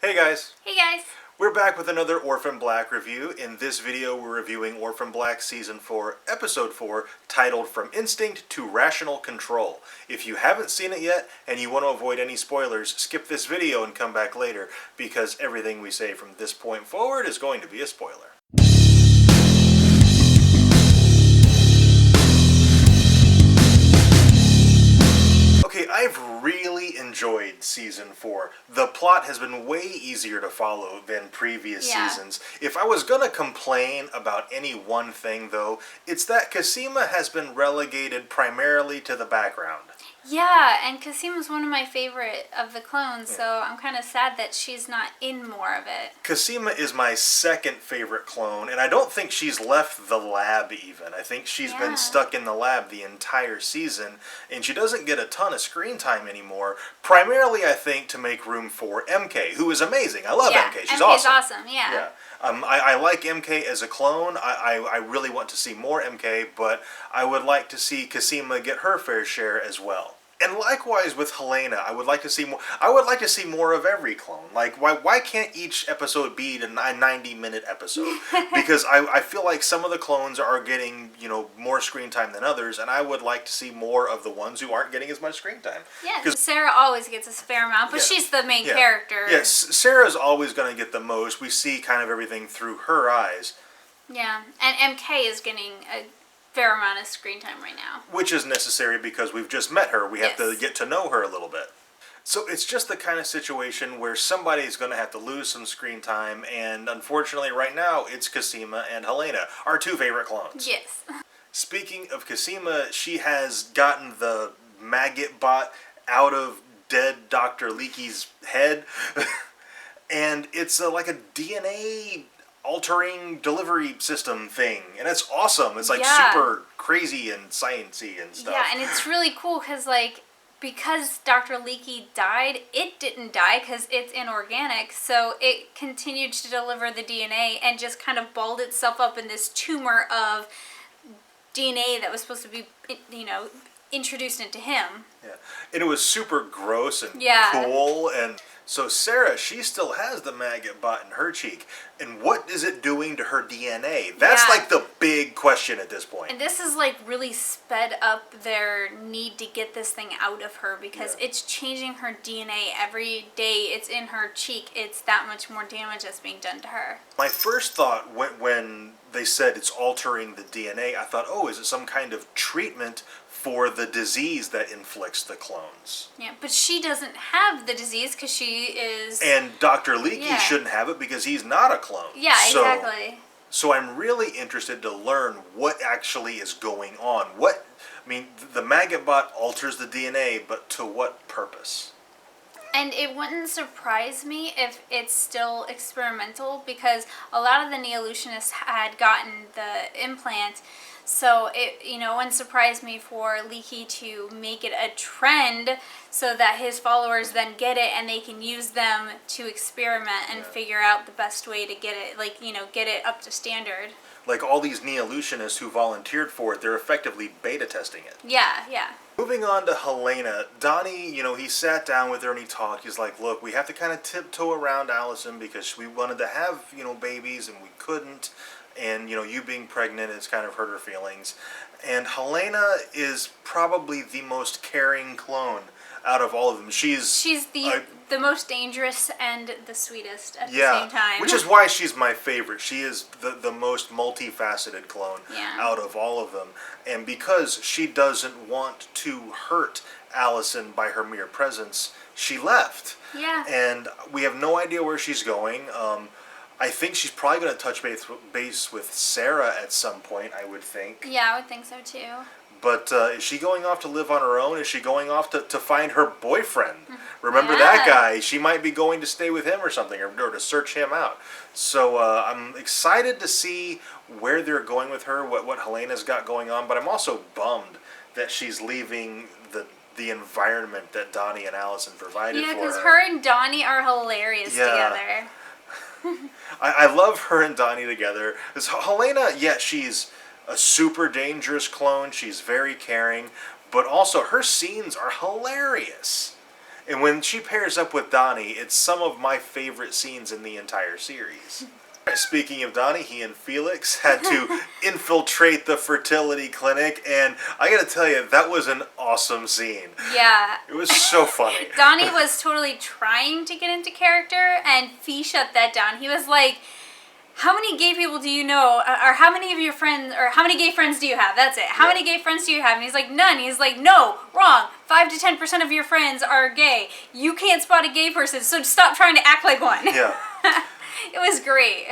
Hey guys! Hey guys! We're back with another Orphan Black review. In this video we're reviewing Orphan Black Season 4, Episode 4, titled From Instinct to Rational Control. If you haven't seen it yet, and you want to avoid any spoilers, skip this video and come back later, because everything we say from this point forward is going to be a spoiler. Okay, I've really enjoyed Season 4. The plot has been way easier to follow than previous seasons. If I was gonna complain about any one thing, though, it's that Cosima has been relegated primarily to the background. Yeah, and Cosima's one of my favorite of the clones, so I'm kind of sad that she's not in more of it. Cosima is my second favorite clone, and I don't think she's left the lab even. I think she's been stuck in the lab the entire season, and she doesn't get a ton of screen time anymore, primarily I think to make room for MK, who is amazing. I love MK, she's MK's awesome. Yeah. I like MK as a clone. I really want to see more MK, but I would like to see Cosima get her fair share as well. And likewise with Helena, I would like to see more. I would like to see more of every clone. Like, why can't each episode be a 90-minute episode? Because I feel like some of the clones are getting, more screen time than others, and I would like to see more of the ones who aren't getting as much screen time. Yeah, because Sarah always gets a fair amount, but she's the main character. Yes, Sarah's always going to get the most. We see kind of everything through her eyes. Yeah, and MK is getting a fair amount of screen time right now. Which is necessary because we've just met her. We have to get to know her a little bit. So it's just the kind of situation where somebody's going to have to lose some screen time, and unfortunately right now it's Cosima and Helena, our two favorite clones. Yes. Speaking of Cosima, she has gotten the maggot bot out of dead Dr. Leakey's head, and it's like a DNA altering delivery system thing, and it's awesome. It's like super crazy and sciencey and stuff. Yeah, and it's really cool because Dr. Leakey died, it didn't die because it's inorganic, so it continued to deliver the DNA and just kind of balled itself up in this tumor of DNA that was supposed to be, introduced into him. Yeah, and it was super gross and cool, and so Sarah, she still has the maggot bot in her cheek. And what is it doing to her DNA? That's like the big question at this point. And this is like really sped up their need to get this thing out of her because it's changing her DNA every day. It's in her cheek. It's that much more damage that's being done to her. My first thought when they said it's altering the DNA, I thought, oh, is it some kind of treatment for the disease that inflicts the clones? Yeah, but she doesn't have the disease because she is... And Dr. Leakey shouldn't have it because he's not a clone. Yeah, exactly. So I'm really interested to learn what actually is going on. The maggot bot alters the DNA, but to what purpose? And it wouldn't surprise me if it's still experimental because a lot of the Neolutionists had gotten the implant. So it, wouldn't surprise me for Leakey to make it a trend so that his followers then get it and they can use them to experiment and figure out the best way to get it, get it up to standard. Like all these Neolutionists who volunteered for it, they're effectively beta testing it. Yeah. Moving on to Helena, Donnie, he sat down with her and he talked. He's like, look, we have to kind of tiptoe around Allison because we wanted to have, babies and we couldn't. And, you being pregnant has kind of hurt her feelings. And Helena is probably the most caring clone out of all of them. She's the most dangerous and the sweetest at the same time. Which is why she's my favorite. She is the most multifaceted clone out of all of them. And because she doesn't want to hurt Allison by her mere presence, she left. Yeah. And we have no idea where she's going. I think she's probably going to touch base with Sarah at some point, I would think. Yeah, I would think so too. But is she going off to live on her own? Is she going off to find her boyfriend? Remember that guy? She might be going to stay with him or something, or to search him out. So I'm excited to see where they're going with her, what Helena's got going on, but I'm also bummed that she's leaving the environment that Donnie and Allison provided for her. Yeah, because her and Donnie are hilarious together. I love her and Donnie together. Because Helena, she's a super dangerous clone. She's very caring. But also, her scenes are hilarious. And when she pairs up with Donnie, it's some of my favorite scenes in the entire series. Speaking of Donnie, he and Felix had to infiltrate the fertility clinic, and I gotta tell you, that was an awesome scene. Yeah. It was so funny. Donnie was totally trying to get into character, and Fee shut that down. He was like, how many gay people do you know, or how many of your friends, or how many gay friends do you have? That's it. How many gay friends do you have? And he's like, none. He's like, no, wrong. 5 to 10% of your friends are gay. You can't spot a gay person, so stop trying to act like one. Yeah. It was great.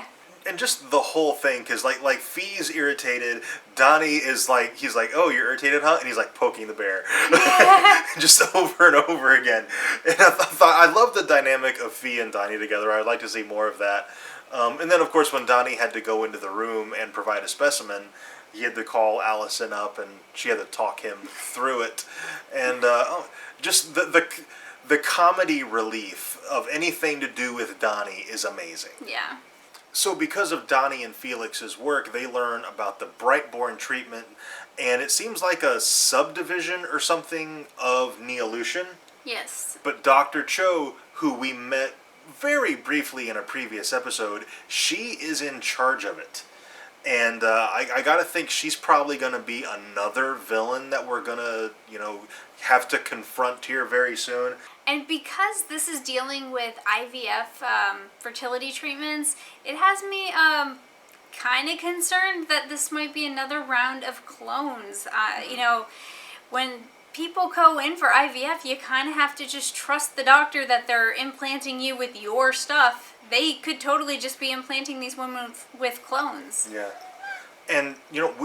And just the whole thing, because like Fee's irritated, Donnie is like, he's like, oh, you're irritated, huh? And he's like poking the bear. Yeah. Just over and over again. And I thought, I love the dynamic of Fee and Donnie together. I'd like to see more of that. And then, of course, when Donnie had to go into the room and provide a specimen, he had to call Allison up, and she had to talk him through it. And just the comedy relief of anything to do with Donnie is amazing. Yeah. So because of Donnie and Felix's work, they learn about the Brightborn treatment, and it seems like a subdivision or something of Neolution. Yes. But Dr. Cho, who we met very briefly in a previous episode, she is in charge of it. And I gotta think she's probably gonna be another villain that we're gonna, have to confront here very soon. And because this is dealing with IVF fertility treatments, it has me kind of concerned that this might be another round of clones. When people go in for IVF, you kind of have to just trust the doctor that they're implanting you with your stuff. They could totally just be implanting these women with clones. Yeah. And,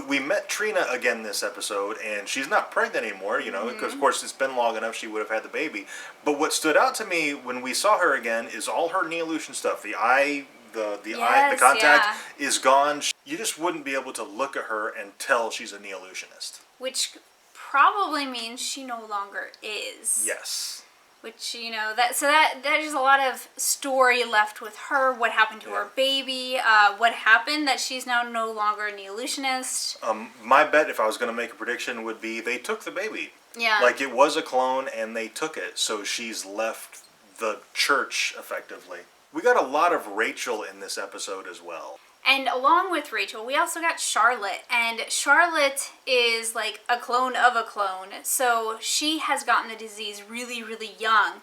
we met Trina again this episode, and she's not pregnant anymore, because, of course, it's been long enough she would have had the baby. But what stood out to me when we saw her again is all her Neolution stuff. The eye, the contact is gone. You just wouldn't be able to look at her and tell she's a Neolutionist. Which probably means she no longer is. Yes. Which, there's a lot of story left with her. What happened to her baby? What happened that she's now no longer a Neolutionist? My bet, if I was going to make a prediction, would be they took the baby. Yeah. Like, it was a clone, and they took it, so she's left the church, effectively. We got a lot of Rachel in this episode as well. And along with Rachel, we also got Charlotte. And Charlotte is like a clone of a clone. So she has gotten the disease really, really young.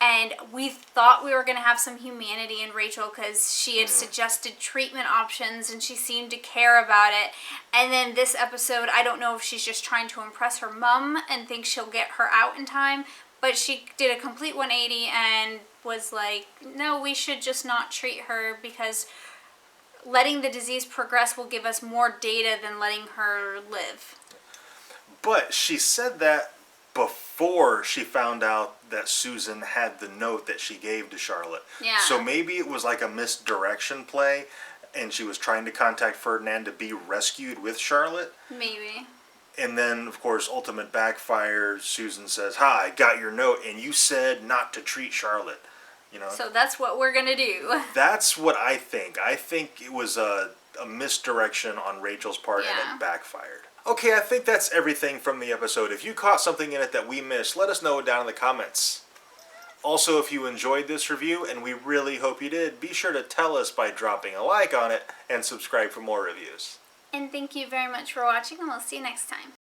And we thought we were going to have some humanity in Rachel because she had suggested treatment options and she seemed to care about it. And then this episode, I don't know if she's just trying to impress her mom and thinks she'll get her out in time. But she did a complete 180 and was like, no, we should just not treat her because letting the disease progress will give us more data than letting her live. But she said that before she found out that Susan had the note that she gave to Charlotte. Yeah. So maybe it was like a misdirection play, and she was trying to contact Ferdinand to be rescued with Charlotte. Maybe. And then, of course, ultimate backfire, Susan says, "Hi, I got your note, and you said not to treat Charlotte." So that's what we're going to do. That's what I think. I think it was a misdirection on Rachel's part, and it backfired. Okay, I think that's everything from the episode. If you caught something in it that we missed, let us know down in the comments. Also, if you enjoyed this review, and we really hope you did, be sure to tell us by dropping a like on it and subscribe for more reviews. And thank you very much for watching, and we'll see you next time.